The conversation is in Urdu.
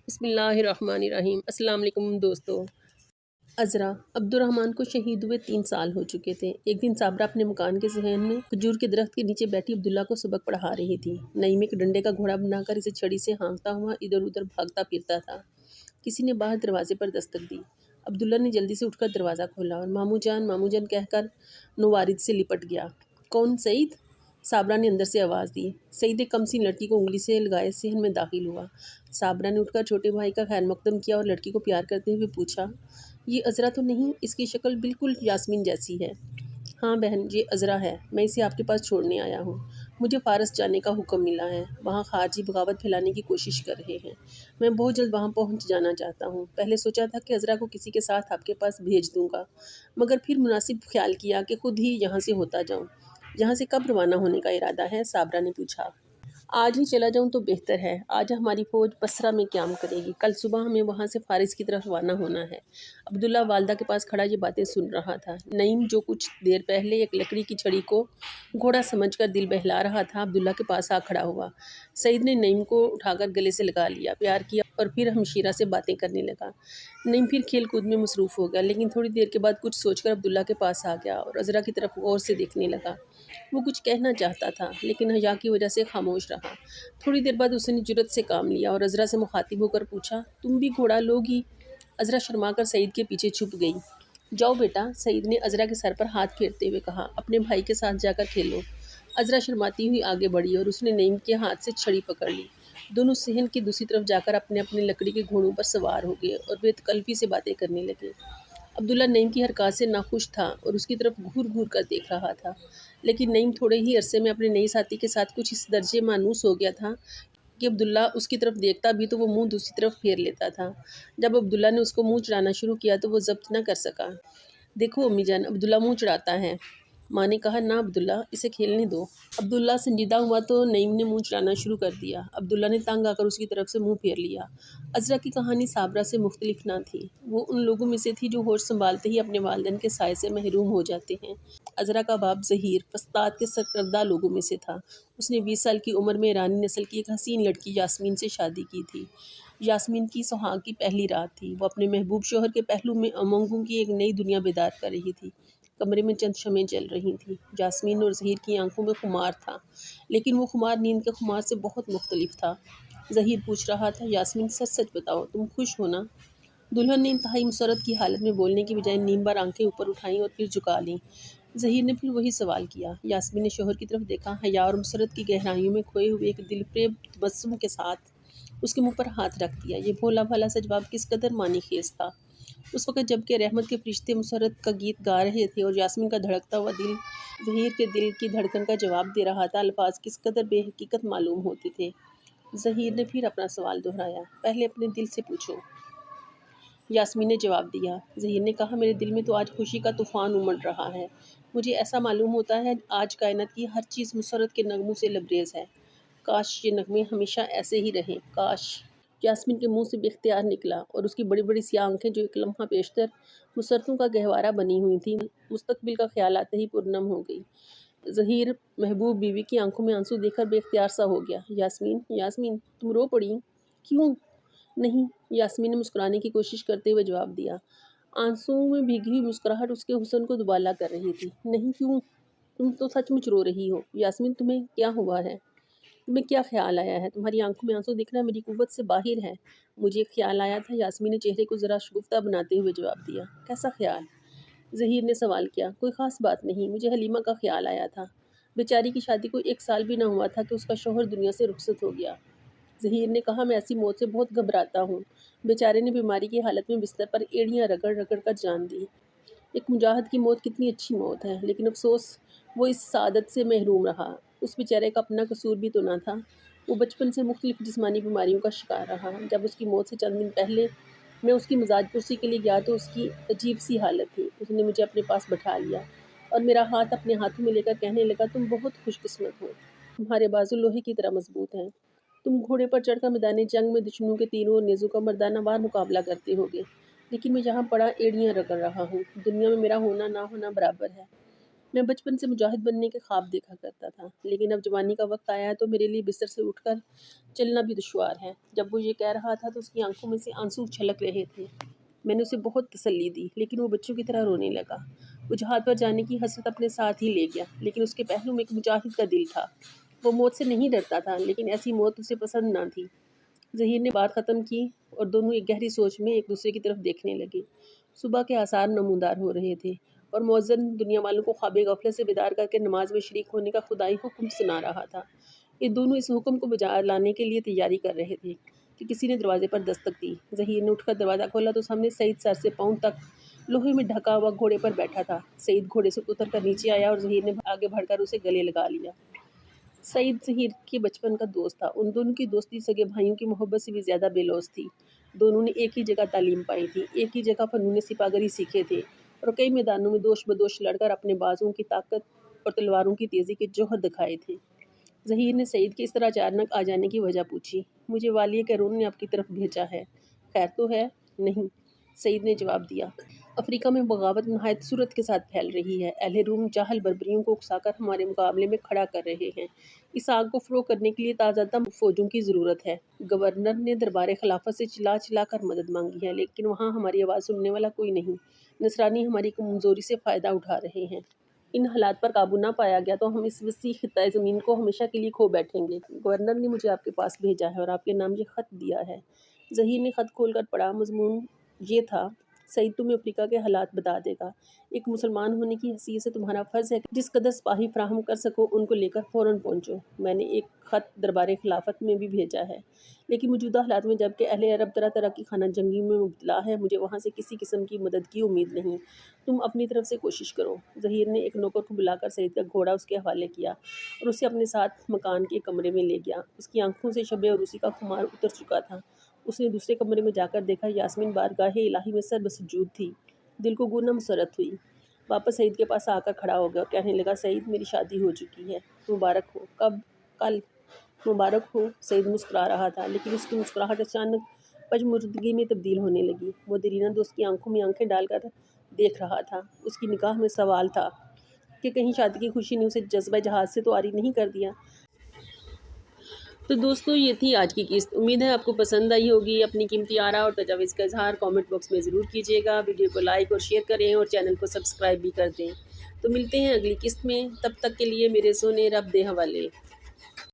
بسم اللہ الرحمن الرحیم۔ السلام علیکم دوستو۔ عذرا عبد الرحمن کو شہید ہوئے 3 سال ہو چکے تھے۔ ایک دن صابرہ اپنے مکان کے ذہن میں کھجور کے درخت کے نیچے بیٹھی عبداللہ کو سبق پڑھا رہی تھی۔ نعیم ایک ڈنڈے کا گھوڑا بنا کر اسے چھڑی سے ہانکتا ہوا ادھر ادھر بھاگتا پھرتا تھا۔ کسی نے باہر دروازے پر دستک دی۔ عبداللہ نے جلدی سے اٹھ کر دروازہ کھولا اور مامو جان کہہ کر نوارد سے لپٹ گیا۔ کون؟ سعید؟ صابرہ نے اندر سے آواز دی۔ سعید ایک کم سی لڑکی کو انگلی سے لگائے صحن میں داخل ہوا۔ صابرہ نے اٹھ کر چھوٹے بھائی کا خیر مقدم کیا اور لڑکی کو پیار کرتے ہوئے پوچھا، یہ عذرا تو نہیں؟ اس کی شکل بالکل یاسمین جیسی ہے۔ ہاں بہن، یہ عذرا ہے، میں اسے آپ کے پاس چھوڑنے آیا ہوں۔ مجھے فارس جانے کا حکم ملا ہے، وہاں خارجی بغاوت پھیلانے کی کوشش کر رہے ہیں۔ میں بہت جلد وہاں پہنچ جانا چاہتا ہوں۔ پہلے سوچا تھا کہ عذرا کو کسی کے ساتھ آپ کے پاس بھیج دوں گا، مگر پھر مناسب خیال کیا کہ خود ہی یہاں سے ہوتا جاؤں۔ یہاں سے کب روانہ ہونے کا ارادہ ہے؟ صابرہ نے پوچھا۔ آج ہی چلا جاؤں تو بہتر ہے۔ آج ہماری فوج بصرہ میں قیام کرے گی، کل صبح ہمیں وہاں سے فارس کی طرف روانہ ہونا ہے۔ عبداللہ والدہ کے پاس کھڑا یہ باتیں سن رہا تھا۔ نعیم جو کچھ دیر پہلے ایک لکڑی کی چھڑی کو گھوڑا سمجھ کر دل بہلا رہا تھا، عبداللہ کے پاس آ کھڑا ہوا۔ سعید نے نعیم کو اٹھا کر گلے سے لگا لیا، پیار کیا اور پھر ہمشیرہ سے باتیں کرنے لگا۔ نعیم پھر کھیل کود میں مصروف ہو گیا، لیکن تھوڑی دیر کے بعد کچھ سوچ کر عبداللہ کے پاس آ گیا اور عذرا کی طرف غور سے دیکھنے لگا۔ وہ کچھ کہنا چاہتا تھا لیکن حیا کی وجہ سے خاموش رہا۔ تھوڑی دیر بعد اس نے جرأت سے کام لیا اور عذرا سے مخاطب ہو کر پوچھا، تم بھی گھوڑا لو گی؟ عذرا شرما کر سعید کے پیچھے چھپ گئی۔ جاؤ بیٹا، سعید نے عذرا کے سر پر ہاتھ پھیرتے ہوئے کہا، اپنے بھائی کے ساتھ جا کر کھیلو۔ عذرا شرماتی ہوئی آگے بڑھی اور اس نے نعیم کے ہاتھ سے چھڑی پکڑ لی۔ دونوں صحن کی دوسری طرف جا کر اپنے اپنے لکڑی کے گھوڑوں پر سوار ہو گئے اور بے تکلفی سے باتیں کرنے لگے۔ عبداللہ نعیم کی حرکات سے ناخوش تھا اور اس کی طرف گھور گھور کر دیکھ رہا تھا، لیکن نعیم تھوڑے ہی عرصے میں اپنے نئے ساتھی کے ساتھ کچھ اس درجے مانوس ہو گیا تھا کہ عبداللہ اس کی طرف دیکھتا بھی تو وہ منہ دوسری طرف پھیر لیتا تھا۔ جب عبداللہ نے اس کو منہ چڑھانا شروع کیا تو وہ ضبط نہ کر سکا۔ دیکھو امی جان، عبداللہ منہ چڑھاتا ہے۔ ماں نے کہا، نہ عبداللہ، اسے کھیلنے دو۔ عبداللہ سنجیدہ ہوا تو نعیم نے منہ چڑھانا شروع کر دیا۔ عبداللہ نے تنگ آ کر اس کی طرف سے منہ پھیر لیا۔ عذرا کی کہانی صابرہ سے مختلف نہ تھی۔ وہ ان لوگوں میں سے تھی جو ہوش سنبھالتے ہی اپنے والدین کے سائے سے محروم ہو جاتے ہیں۔ عذرا کا باپ ظہیر فسطاط کے سرکردہ لوگوں میں سے تھا۔ اس نے 20 سال کی عمر میں ایرانی نسل کی ایک حسین لڑکی یاسمین سے شادی کی تھی۔ یاسمین کی سہاگ کی پہلی رات تھی۔ وہ اپنے محبوب شوہر کے پہلو میں امنگوں کی ایک نئی دنیا بیدار کر رہی تھی۔ کمرے میں چند شمعیں جل رہی تھیں۔ یاسمین اور ظہیر کی آنکھوں میں خمار تھا، لیکن وہ خمار نیند کے خمار سے بہت مختلف تھا۔ ظہیر پوچھ رہا تھا، یاسمین سچ سچ بتاؤ، تم خوش ہو نا؟ دلہن نے انتہائی مسرت کی حالت میں بولنے کی بجائے نیم بار آنکھیں اوپر اٹھائیں اور پھر جھکا لیں۔ ظہیر نے پھر وہی سوال کیا۔ یاسمین نے شوہر کی طرف دیکھا، حیا اور مسرت کی گہرائیوں میں کھوئے ہوئے ایک دل فریب تبسم کے ساتھ اس کے منہ پر ہاتھ رکھ دیا۔ یہ بھولا بھالا سا جواب کس قدر معنی خیز تھا۔ اس وقت جب کہ رحمت کے فرشتے مسرت کا گیت گا رہے تھے اور یاسمین کا دھڑکتا ہوا دل ظہیر کے دل کی دھڑکن کا جواب دے رہا تھا، الفاظ کس قدر بے حقیقت معلوم ہوتے تھے۔ ظہیر نے پھر اپنا سوال دہرایا، پہلے اپنے دل سے پوچھو۔ یاسمین نے جواب دیا۔ ظہیر نے کہا، میرے دل میں تو آج خوشی کا طوفان امڈ رہا ہے۔ مجھے ایسا معلوم ہوتا ہے آج کائنات کی ہر چیز مسرت کے نغموں سے لبریز ہے۔ کاش یہ نغمے ہمیشہ ایسے ہی رہیں، کاش۔ یاسمین کے منہ سے بے اختیار نکلا اور اس کی بڑی بڑی سیاہ آنکھیں جو ایک لمحہ پیشتر مسرتوں کا گہوارہ بنی ہوئی تھیں، مستقبل کا خیال آتے ہی پرنم ہو گئی۔ ظہیر محبوب بیوی کی آنکھوں میں آنسو دیکھ کر بے اختیار سا ہو گیا۔ یاسمین، یاسمین، تم رو پڑی؟ کیوں؟ نہیں، یاسمین نے مسکرانے کی کوشش کرتے ہوئے جواب دیا۔ آنسوؤں میں بھیگی ہوئی مسکراہٹ اس کے حسن کو دوبالا کر رہی تھی۔ نہیں، کیوں؟ تم تو سچ مچ رو رہی ہو۔ یاسمین، تمہیں کیا ہوا ہے؟ تمہیں کیا خیال آیا ہے؟ تمہاری آنکھوں میں آنسو دیکھنا میری قوت سے باہر ہے۔ مجھے ایک خیال آیا تھا، یاسمین نے چہرے کو ذرا شگفتہ بناتے ہوئے جواب دیا۔ کیسا خیال؟ ظہیر نے سوال کیا۔ کوئی خاص بات نہیں، مجھے حلیمہ کا خیال آیا تھا۔ بیچاری کی شادی کو 1 سال بھی نہ ہوا تھا کہ اس کا شوہر دنیا سے رخصت ہو گیا۔ ظہیر نے کہا، میں ایسی موت سے بہت گھبراتا ہوں۔ بیچارے نے بیماری کی حالت میں بستر پر ایڑیاں رگڑ رگڑ کر جان دی۔ ایک مجاہد کی موت کتنی اچھی موت ہے، لیکن افسوس وہ اس سعادت سے محروم رہا۔ اس بیچارے کا اپنا قصور بھی تو نہ تھا، وہ بچپن سے مختلف جسمانی بیماریوں کا شکار رہا۔ جب اس کی موت سے چند دن پہلے میں اس کی مزاج پرسی کے لیے گیا تو اس کی عجیب سی حالت تھی۔ اس نے مجھے اپنے پاس بٹھا لیا اور میرا ہاتھ اپنے ہاتھوں میں لے کر کہنے لگا، تم بہت خوش قسمت ہو، تمہارے بازو لوہے کی طرح مضبوط ہیں۔ تم گھوڑے پر چڑھ کر میدان جنگ میں دشمنوں کے تیروں اور نیزوں کا مردانہ وار مقابلہ کرتے ہوگے، لیکن میں یہاں پڑا ایڑیاں رگڑ رہا ہوں۔ دنیا میں میرا ہونا نہ ہونا برابر ہے۔ میں بچپن سے مجاہد بننے کے خواب دیکھا کرتا تھا، لیکن اب جوانی کا وقت آیا ہے تو میرے لیے بستر سے اٹھ کر چلنا بھی دشوار ہے۔ جب وہ یہ کہہ رہا تھا تو اس کی آنکھوں میں سے آنسو چھلک رہے تھے۔ میں نے اسے بہت تسلی دی، لیکن وہ بچوں کی طرح رونے لگا۔ وہ جہاد پر جانے کی حسرت اپنے ساتھ ہی لے گیا، لیکن اس کے پہلو میں ایک مجاہد کا دل تھا۔ وہ موت سے نہیں ڈرتا تھا، لیکن ایسی موت اسے پسند نہ تھی۔ ظہیر نے بات ختم کی اور دونوں ایک گہری سوچ میں ایک دوسرے کی طرف دیکھنے لگے۔ صبح کے آثار نمودار ہو رہے تھے اور مؤذن دنیا والوں کو خواب غفلت سے بیدار کر کے نماز میں شریک ہونے کا خدائی حکم سنا رہا تھا۔ یہ دونوں اس حکم کو بجا لانے کے لیے تیاری کر رہے تھے کہ کسی نے دروازے پر دستک دی۔ ظہیر نے اٹھ کر دروازہ کھولا تو سامنے سعید سر سے پاؤں تک لوہے میں ڈھکا ہوا گھوڑے پر بیٹھا تھا۔ سعید گھوڑے سے اتر کر نیچے آیا اور ظہیر نے آگے بڑھ کر اسے گلے لگا لیا۔ سعید ظہیر کے بچپن کا دوست تھا۔ ان دونوں کی دوستی سگے بھائیوں کی محبت سے بھی زیادہ بے لوث تھی۔ دونوں نے ایک ہی جگہ تعلیم پائی تھی، ایک ہی جگہ فنون سپاہی سیکھے تھے اور کئی میدانوں میں دوش بدوش لڑ کر اپنے بازوؤں کی طاقت اور تلواروں کی تیزی کے جوہر دکھائے تھے۔ ظہیر نے سعید کے اس طرح اچانک آ جانے کی وجہ پوچھی۔ مجھے والی کیرون نے آپ کی طرف بھیجا ہے۔ خیر تو ہے؟ نہیں، سعید نے جواب دیا۔ افریقہ میں بغاوت نہایت سرعت کے ساتھ پھیل رہی ہے۔ اہل روم جاہل بربریوں کو اکسا کر ہمارے مقابلے میں کھڑا کر رہے ہیں۔ اس آگ کو فروغ کرنے کے لیے تازہ دم فوجوں کی ضرورت ہے۔ گورنر نے دربار خلافت سے چلا چلا کر مدد مانگی ہے، لیکن وہاں ہماری آواز سننے والا کوئی نہیں۔ نصرانی ہماری کمزوری سے فائدہ اٹھا رہے ہیں۔ ان حالات پر قابو نہ پایا گیا تو ہم اس وسیع خطۂ زمین کو ہمیشہ کے لیے کھو بیٹھیں گے۔ گورنر نے مجھے آپ کے پاس بھیجا ہے اور آپ کے نام یہ خط دیا ہے۔ ظہیر نے خط کھول کر پڑھا۔ مضمون یہ تھا: سعید تمہیں افریقہ کے حالات بتا دے گا۔ ایک مسلمان ہونے کی حیثیت سے تمہارا فرض ہے کہ جس قدر سپاہی فراہم کر سکو ان کو لے کر فوراً پہنچو۔ میں نے ایک خط دربار خلافت میں بھی بھیجا ہے، لیکن موجودہ حالات میں جبکہ اہل عرب طرح طرح کی خانہ جنگی میں مبتلا ہے، مجھے وہاں سے کسی قسم کی مدد کی امید نہیں۔ تم اپنی طرف سے کوشش کرو۔ ظہیر نے ایک نوکر کو بلا کر سعید کا گھوڑا اس کے حوالے کیا اور اسے اپنے ساتھ مکان کے ایک کمرے میں لے گیا۔ اس کی آنکھوں سے شب عروسی کا خمار اتر چکا تھا۔ اس نے دوسرے کمرے میں جا کر دیکھا یاسمین بارگاہ الہی میں سر بسجود تھی۔ دل کو گونا مسرت ہوئی۔ واپس سعید کے پاس آ کر کھڑا ہو گیا اور کہنے لگا: سعید، میری شادی ہو چکی ہے۔ مبارک ہو۔ کب؟ کل۔ مبارک ہو۔ سعید مسکرا رہا تھا، لیکن اس کی مسکراہٹ اچانک پژمردگی میں تبدیل ہونے لگی۔ وہ دیرینہ دوست کی آنکھوں میں آنکھیں ڈال کر دیکھ رہا تھا۔ اس کی نگاہ میں سوال تھا کہ کہیں شادی کی خوشی نے اسے جذبہ جہاد سے تو عاری نہیں کر دیا۔ تو دوستو، یہ تھی آج کی قسط۔ امید ہے آپ کو پسند آئی ہوگی۔ اپنی قیمتی آراء اور تجاویز کا اظہار کامنٹ باکس میں ضرور کیجیے گا۔ ویڈیو کو لائک اور شیئر کریں اور چینل کو سبسکرائب بھی کر دیں۔ تو ملتے ہیں اگلی قسط میں، تب تک کے لیے میرے سونے رب دے حوالے۔